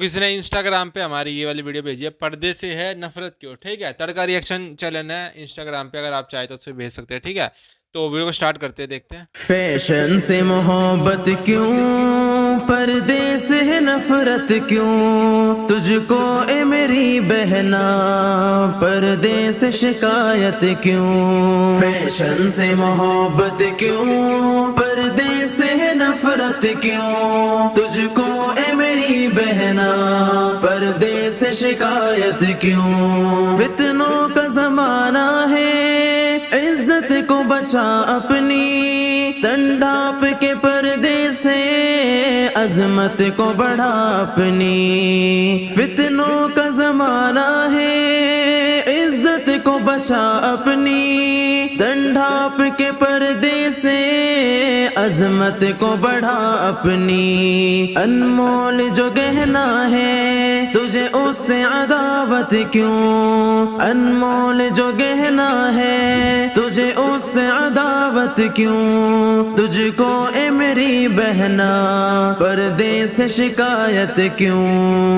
किसी ने इंस्टाग्राम पे हमारी ये वाली वीडियो भेजी है, पर्दे से है नफरत क्यों, ठीक है। तड़का रिएक्शन चैनल है इंस्टाग्राम पे, अगर आप चाहे तो उससे भेज सकते हैं, ठीक है। तो वीडियो को स्टार्ट करते हैं, देखते हैं। फैशन से मोहब्बत क्यों, पर्दे से है नफरत क्यों, तुझको ए मेरी बहना पर्दे से शिकायत क्यों। फैशन से मोहब्बत क्यों, पर्दे से है नफरत क्यों, तुझको ए मेरी बहना पर्दे से शिकायत क्यों। फितनों का जमाना है, इज्जत को बचा अपनी, तन ढांप के पर्दे से अजमत को बढ़ा अपनी। फितनों का जमाना है, इज्जत को बचा अपनी, तन ढांप के पर्दे से अजमत को बढ़ा अपनी। अनमोल जो गहना है, तुझे उससे अदावत क्यों, अनमोल जो गहना है, तुझे उससे अदावत क्यों, तुझको ए मेरी बहना पर्दे से शिकायत क्यों।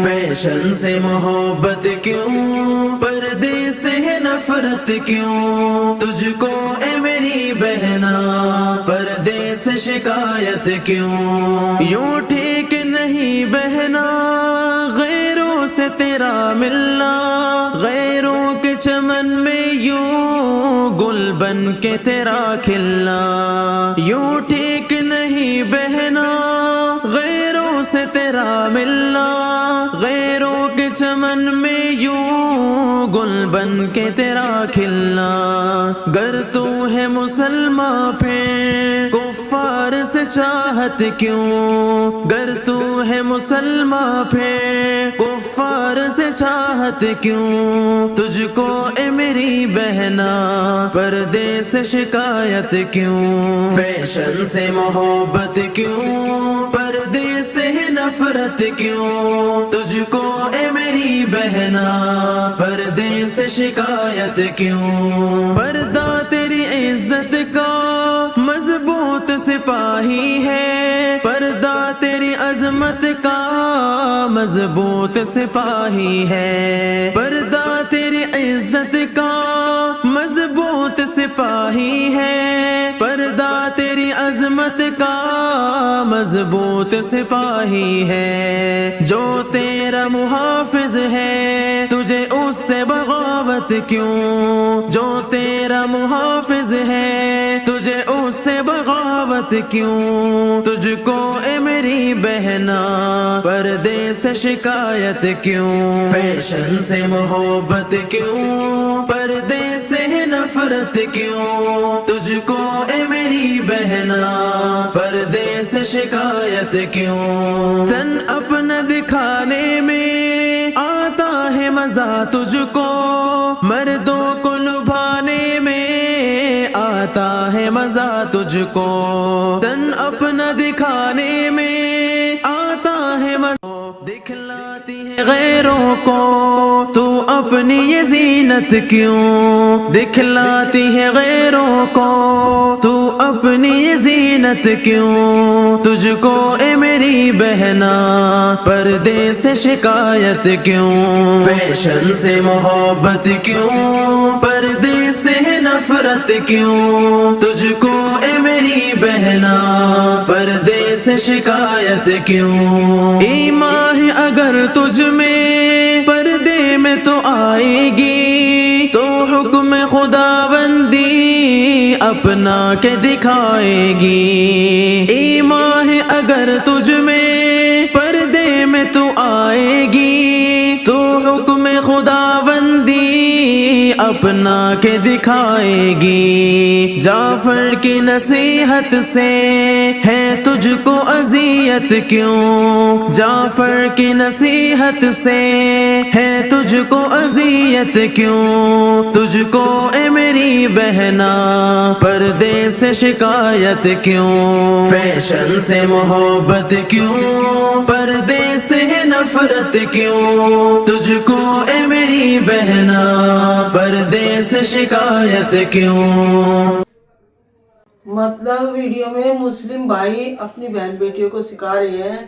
फैशन से मोहब्बत क्यों, पर्दे से है नफरत क्यों, तुझको ए मेरी बहना पर्दे से शिकायत क्यों। यूं ठीक नहीं बहना गैरों से तेरा मिलना, गैरों के चमन में यूं गुल बन के तेरा खिलना। यूं ठीक नहीं बहना गैरों से तेरा मिलना, गैरों के चमन में यूं गुल बन के तेरा खिलना। गर तू है मुसलमान फिर कुफ्फार से चाहत क्यों, गर तू है मुसलमान फिर कुफ्फार से चाहत क्यों, तुझको ए मेरी बहना पर्दे से शिकायत क्यों। फैशन से मोहब्बत क्यों, पर्दे से है नफरत क्यों, तुझको ए मेरी बहना पर्दे से शिकायत क्यों। पर्दा तेरी इज्जत का मजबूत सिपाही है, पर्दा तेरी अजमत का मजबूत सिपाही है, पर्दा तेरी इज्जत का मजबूत सिपाही है, पर्दा तेरी अजमत का मजबूत सिपाही है। जो तेरा मुहाफिज है, तुझे उससे बगावत क्यों, जो तेरा मुहाफिज है, तुझे उससे बगावत क्यों, तुझको ए मेरी बहना पर्दे से शिकायत क्यों। फैशन से मोहब्बत क्यों, पर्दे से है नफरत क्यों, तुझको ए मेरी बहना पर्दे से शिकायत क्यों। तन अपना दिखाने में आता है मजा तुझको, मर्दों को लुभाने में आता है मजा तुझको। तन अपना दिखाने में आता है मजा, दिखलाती है गैरों को तू अपनी ये जीनत क्यों, दिखलाती है गैरों को तू अपनी ये जीनत क्यों, तुझको ए मेरी बहना पर्दे से शिकायत क्यों। फैशन से मोहब्बत क्यों, पर्दे से है नफरत क्यों, तुझको ए मेरी बहना पर्दे से शिकायत क्यों। ईमान है अगर तुझ में पर्दे में तो आएगी, तो हुक्म खुदाबंदी अपना के दिखाएगी। ईमान है अगर तुझ में पर्दे में तो आएगी, तो हुक्म खुदाबंदी अपना के दिखाएगी। जाफर की नसीहत से है तुझको अजियत क्यों, जाफर की नसीहत से है तुझको अजियत क्यों, तुझको ए मेरी बहना पर्दे से शिकायत क्यों। फैशन से मोहब्बत क्यों, पर्दे से है नफरत क्यों, तुझको ए मेरी बहना पर्दे से शिकायत क्यों। मतलब वीडियो में मुस्लिम भाई अपनी बहन बेटियों को सिखा रहे हैं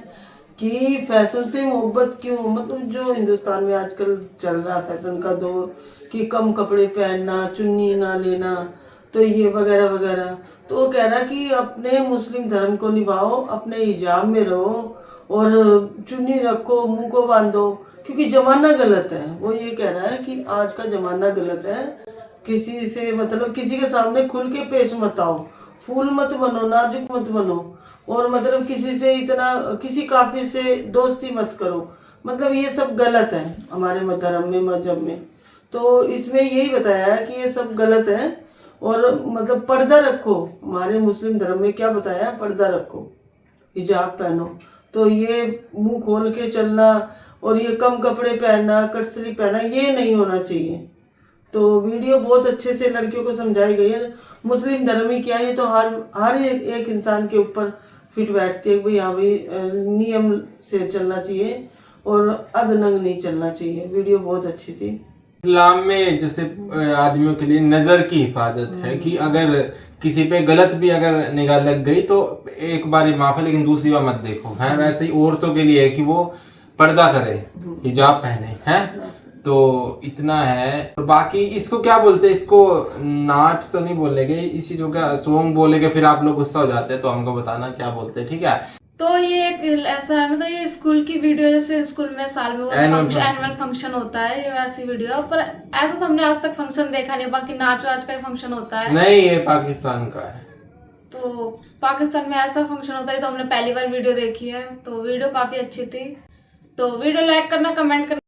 कि फैशन से मोहब्बत क्यों, मतलब जो हिंदुस्तान में आजकल चल रहा है फैशन का दौर कि कम कपड़े पहनना, चुन्नी ना लेना, तो ये वगैरह वगैरह। तो वो कह रहा कि अपने मुस्लिम धर्म को निभाओ, अपने हिजाब में रहो और चुन्नी रखो, मुंह को बांधो, क्योंकि जमाना गलत है। वो ये कह रहा है कि आज का जमाना गलत है, किसी से मतलब किसी के सामने खुल के पेश मत आओ, फूल मत बनो, नाजुक मत बनो, और मतलब किसी से इतना, किसी काफिर से दोस्ती मत करो, मतलब ये सब गलत है हमारे धर्म में, मजहब में। तो इसमें यही बताया है कि ये सब गलत है, और मतलब पर्दा रखो। हमारे मुस्लिम धर्म में क्या बताया, पर्दा रखो, हिजाब पहनो। तो ये मुंह खोल के चलना और ये कम कपड़े पहनना, कटसली पहनना, ये नहीं होना चाहिए। तो वीडियो बहुत अच्छे से लड़कियों को समझाई गई है। मुस्लिम धर्म ही क्या है, ये तो हर एक इंसान के ऊपर फिट बैठती है भाई, हाँ भाई नियम से चलना चाहिए और अधनंग नहीं चलना चाहिए। वीडियो बहुत अच्छी थी। इस्लाम में जैसे आदमियों के लिए नजर की हिफाजत है कि अगर किसी पे गलत भी अगर निगाह लग गई तो एक बार माफ है लेकिन दूसरी बार मत देखो, है। वैसे ही औरतों के लिए है कि वो पर्दा करे, हिजाब पहने, हैं। तो इतना है। और बाकी इसको क्या बोलते हैं, इसको नाट तो नहीं बोलेंगे, इस चीजों का सॉन्ग बोलेंगे, फिर आप लोग गुस्सा हो जाते हैं तो हमको बताना क्या बोलते हैं, ठीक है। तो ये एक ऐसा है, मतलब ये स्कूल की वीडियो, जैसे स्कूल में साल में एनुअल फंक्शन होता है, ये वैसी वीडियो। पर ऐसा तो हमने आज तक फंक्शन देखा नहीं, बाकी नाच वाच का फंक्शन होता है। नहीं, ये पाकिस्तान का है। तो पाकिस्तान में ऐसा फंक्शन होता है, तो हमने पहली बार वीडियो देखी है। तो वीडियो काफी अच्छी थी। तो वीडियो लाइक करना, कमेंट करना।